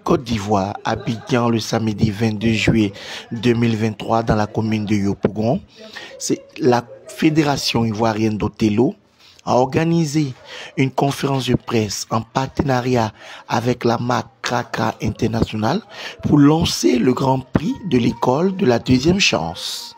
Côte d'Ivoire, Abidjan, le samedi 22 juillet 2023 dans la commune de Yopougon. C'est la Fédération ivoirienne d'Othello a organisé une conférence de presse en partenariat avec la marque Kraka International pour lancer le Grand Prix de l'école de la deuxième chance.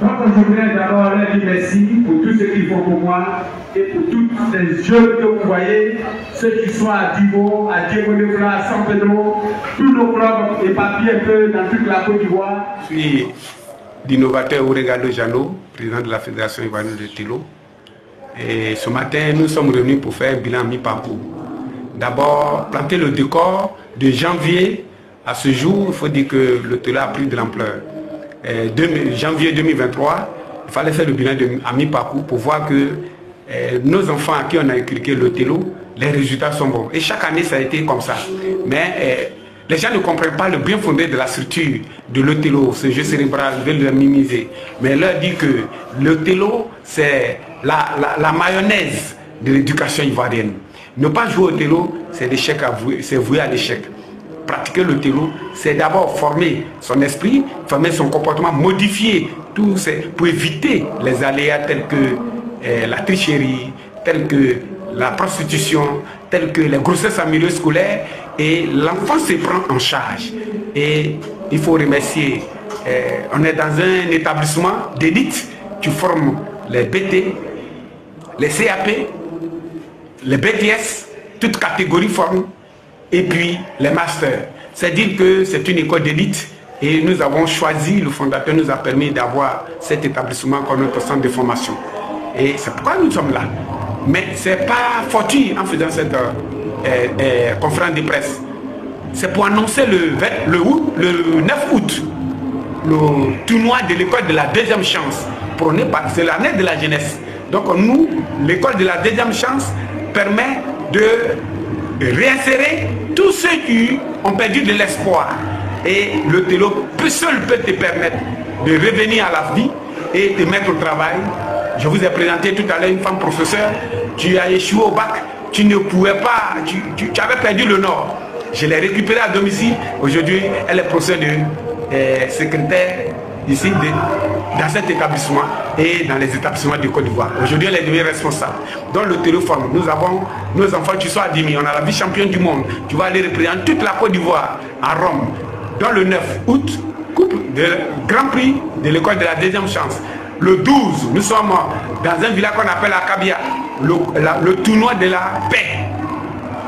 Donc je voudrais d'abord leur dire merci pour tout ce qu'ils font pour moi et pour tous ces jeunes que vous voyez, ceux qui sont à Divo, à Diego-de-Fla, à San Pedro, tous nos clubs éparpillés un peu dans toute la Côte d'Ivoire. Je suis l'innovateur Oregado Jano, président de la Fédération ivoirienne d'Othello. Et ce matin, nous sommes revenus pour faire un bilan mi-parcours. D'abord, planter le décor de janvier à ce jour. Il faut dire que l'Othello a pris de l'ampleur. Janvier 2023, il fallait faire le bilan à mi-parcours pour voir que nos enfants à qui on a inculqué l'Othello, les résultats sont bons. Et chaque année, ça a été comme ça. Mais les gens ne comprennent pas le bien fondé de la structure de l'Othello, ce jeu cérébral, ils veulent le minimiser. Mais leur dit que l'Othello, c'est la mayonnaise de l'éducation ivoirienne. Ne pas jouer au Othello, c'est voué à l'échec. Pratiquer l'Othello, c'est d'abord former son esprit, former son comportement, modifier tout pour éviter les aléas tels que la tricherie, tels que la prostitution, tels que les grossesses en milieu scolaire. Et l'enfant se prend en charge. Et il faut remercier, on est dans un établissement d'élite, tu formes les BT, les CAP, les BTS, toutes catégories forment, et puis les masters. C'est-à-dire que c'est une école d'élite et nous avons choisi, le fondateur nous a permis d'avoir cet établissement comme notre centre de formation. Et c'est pourquoi nous sommes là. Mais ce n'est pas fortuit en faisant cette conférence de presse. C'est pour annoncer le 9 août, le tournoi de l'école de la deuxième chance. C'est l'année de la jeunesse. Donc nous, l'école de la deuxième chance permet de réinsérer tous ceux qui ont perdu de l'espoir. Et l'Othello seul peut te permettre de revenir à la vie et te mettre au travail. Je vous ai présenté tout à l'heure une femme professeure, tu as échoué au bac, tu ne pouvais pas, tu avais perdu le nord. Je l'ai récupérée à domicile. Aujourd'hui, elle est professeure de secrétaire ici dans cet établissement et dans les établissements de Côte d'Ivoire. Aujourd'hui, elle est devenue responsable. Dans l'Othello forme, nous avons nos enfants, tu sois à Dimi, on a la vice-championne du monde. Tu vas aller représenter toute la Côte d'Ivoire à Rome. Dans le 9 août, Grand Prix de l'école de la deuxième chance. Le 12, nous sommes dans un village qu'on appelle Akabia, le tournoi de la paix.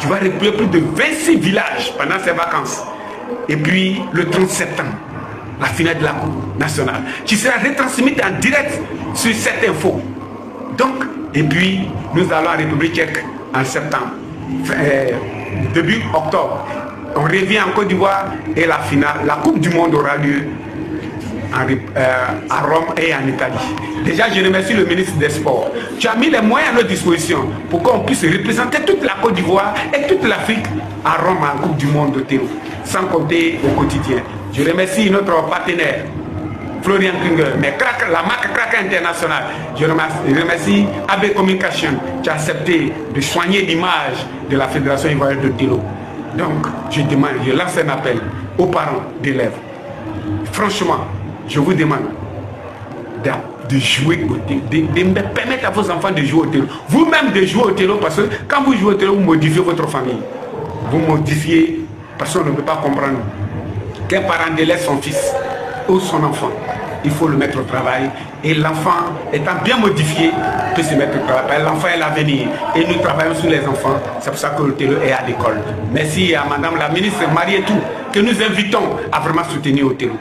Tu vas représenter plus de 26 villages pendant ces vacances. Et puis, le 30 septembre, la finale de la Coupe nationale. Tu seras retransmis en direct sur cette info. Donc, et puis, nous allons en République tchèque en septembre, début octobre. On revient en Côte d'Ivoire et la finale, la Coupe du Monde aura lieu à Rome et en Italie. Déjà, je remercie le ministre des Sports. Tu as mis les moyens à notre disposition pour qu'on puisse représenter toute la Côte d'Ivoire et toute l'Afrique à Rome en Coupe du Monde d'Othello, sans compter au quotidien. Je remercie notre partenaire, Florian Klinger, mais la marque Kraka International. Je remercie AB Communication qui a accepté de soigner l'image de la Fédération ivoirienne d'Othello. Donc, je lance un appel aux parents d'élèves. Franchement, je vous demande de jouer au Othello, de permettre à vos enfants de jouer au Othello. Vous-même de jouer au Othello, parce que quand vous jouez au Othello, vous modifiez votre famille. Vous modifiez, parce qu'on ne peut pas comprendre qu'un parent délaisse son fils ou son enfant. Il faut le mettre au travail. Et l'enfant, étant bien modifié, peut se mettre au travail. L'enfant est l'avenir. Et nous travaillons sur les enfants. C'est pour ça que l'Othello est à l'école. Merci à Madame la ministre Marie et tout, que nous invitons à vraiment soutenir Othello.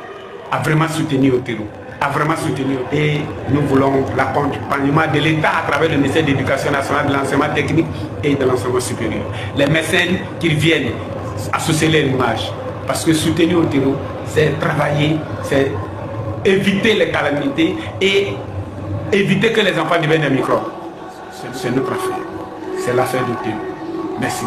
À vraiment soutenir Othello. À vraiment soutenir. Et nous voulons l'accompagnement de l'État à travers le ministère de l'Éducation nationale, de l'enseignement technique et de l'enseignement supérieur. Les mécènes qui viennent associer l'image. Parce que soutenir Othello, c'est travailler, c'est éviter les calamités et éviter que les enfants deviennent des microbes. C'est notre affaire. C'est l'affaire d'Othello. Merci.